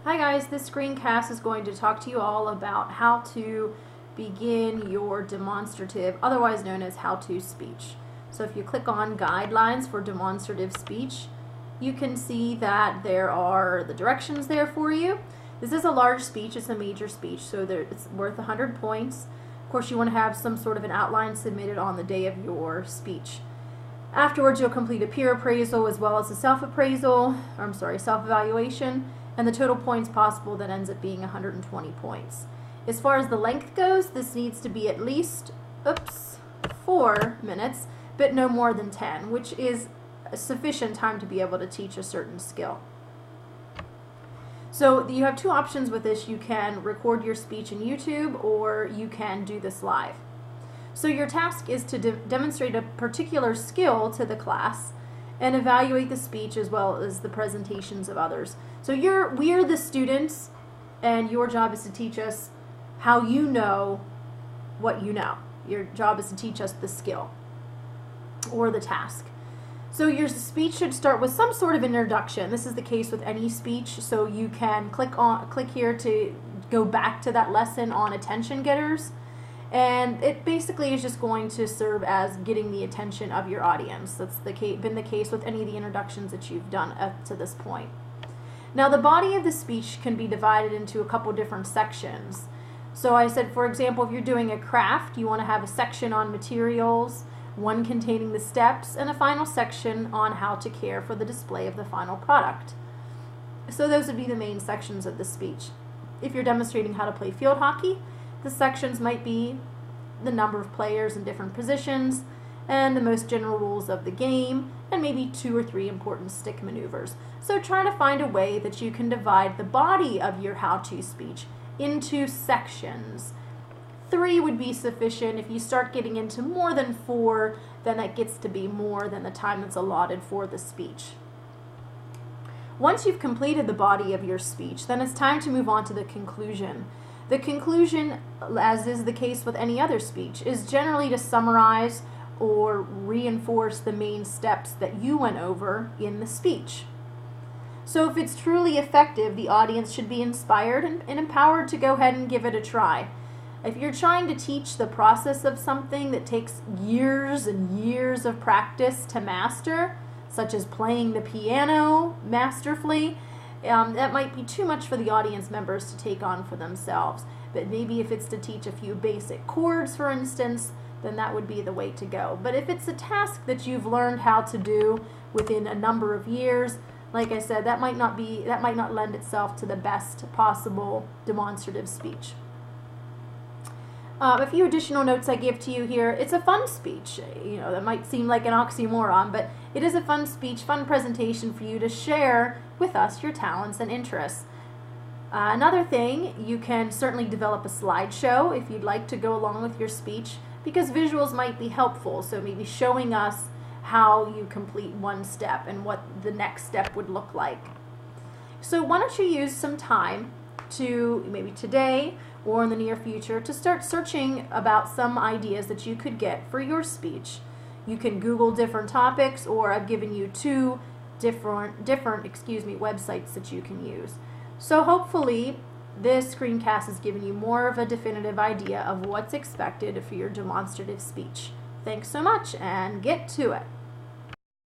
Hi guys, this screencast is going to talk to you all about how to begin your demonstrative, otherwise known as how-to speech. So if you click on guidelines for demonstrative speech, you can see that there are the directions there for you. This is a large speech, it's a major speech, so it's worth 100 points. Of course, you want to have some sort of an outline submitted on the day of your speech. Afterwards, you'll complete a peer appraisal as well as a self-evaluation, and the total points possible that ends up being 120 points. As far as the length goes, this needs to be at least 4 minutes, but no more than 10, which is sufficient time to be able to teach a certain skill. So you have two options with this. You can record your speech in YouTube, or you can do this live. So your task is to demonstrate a particular skill to the class and evaluate the speech as well as the presentations of others. So we are the students, and your job is to teach us how you know what you know. Your job is to teach us the skill or the task. So your speech should start with some sort of introduction. This is the case with any speech, so you can click here to go back to that lesson on attention getters. And it basically is just going to serve as getting the attention of your audience. That's been the case with any of the introductions that you've done up to this point. Now, the body of the speech can be divided into a couple different sections. So I said, for example, if you're doing a craft, you want to have a section on materials, one containing the steps, and a final section on how to care for the display of the final product. So those would be the main sections of the speech. If you're demonstrating how to play field hockey, the sections might be the number of players in different positions and the most general rules of the game, and maybe 2 or 3 important stick maneuvers. So try to find a way that you can divide the body of your how-to speech into sections. 3 would be sufficient. If you start getting into more than 4, then that gets to be more than the time that's allotted for the speech. Once you've completed the body of your speech, then it's time to move on to the conclusion. The conclusion, as is the case with any other speech, is generally to summarize or reinforce the main steps that you went over in the speech. So if it's truly effective, the audience should be inspired and empowered to go ahead and give it a try. If you're trying to teach the process of something that takes years and years of practice to master, such as playing the piano masterfully, that might be too much for the audience members to take on for themselves. But maybe if it's to teach a few basic chords, for instance, then that would be the way to go. But if it's a task that you've learned how to do within a number of years, like I said, that might not lend itself to the best possible demonstrative speech. A few additional notes I give to you here. It's a fun speech. That might seem like an oxymoron, but it is a fun speech, fun presentation for you to share with us your talents and interests. Another thing, you can certainly develop a slideshow if you'd like to go along with your speech, because visuals might be helpful. So maybe showing us how you complete one step and what the next step would look like. So why don't you use some time to, maybe today or in the near future, to start searching about some ideas that you could get for your speech. You can Google different topics, or I've given you 2 different websites that you can use. So hopefully this screencast has given you more of a definitive idea of what's expected for your demonstrative speech. Thanks so much, and get to it.